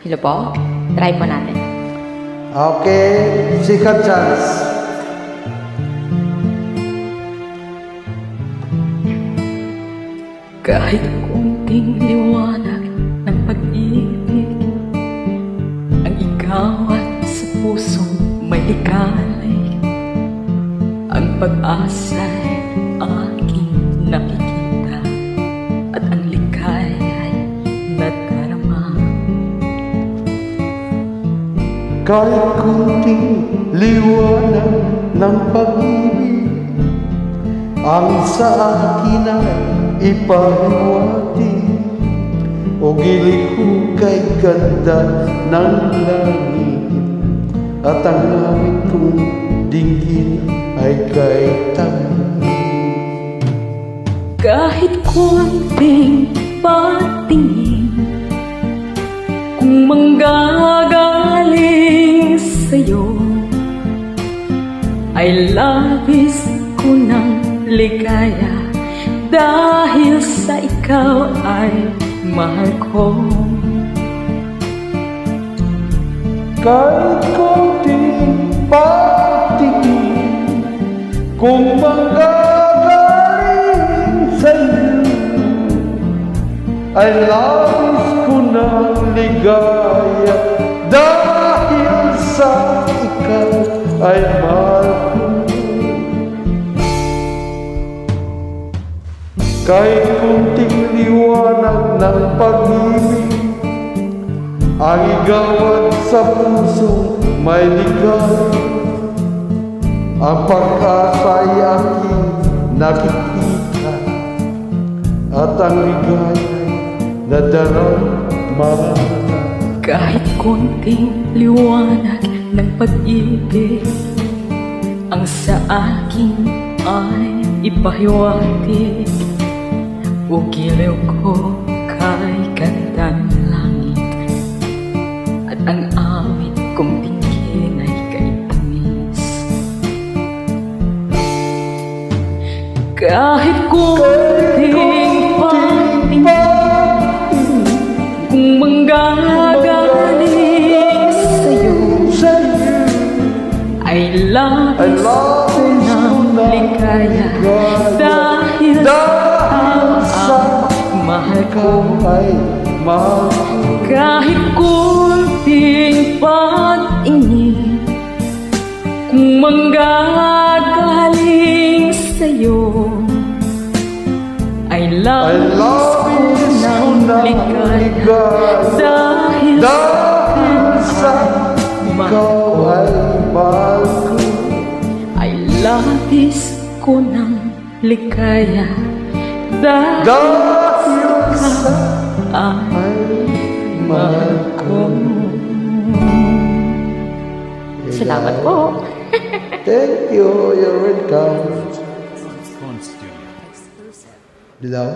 Hello po? Try po natin. Okay, second chance. Kahit kunting liwanag ng pag-ibig, ang ikaw at sa pusong may likalay, ang pag-asa'y aking nakikita, at ang likaya'y nadarama. Kahit kunting liwanag ng pag-ibig, ang sa akin ay ipahiwati, o gilik kay ganda ng langit, at ang langit kong dinggin ay kay tamin. Kahit kunting patingin, kung manggagaling sa'yo, ay labis ko ng ligaya, dahil sa ikaw ay mahal ko. Kahit kunting patingin, kung manggagaling sa'yo, ay labis ko ng ligaya, dahil sa ikaw ay mahal ko. Kahit kunting liwanag ng pag-ibig, ang igawad sa puso may ligaya, ang pag-asa'y aking nakikita, at ang ligaya'y nadarama. Kahit kunting liwanag ng pag-ibig, ang sa akin ay ipahiwatig, o giliw ko kay ganda ng langit, at ang awit kong tingin ay kay tamis. Kahit kunting patingin, kung manggagaling sa'yo, ay labis ko ng ligaya, dahil sa mahal ko. Kahit kunting patingin, kung manggagaling sa'yo, ay labis ko ng ligaya, dahil sa ikaw ay mahal ko. ay labis ko ng ligaya, Dahil sa ay mahal ko. Salamat po. Thank you, you're welcome. Dilaw?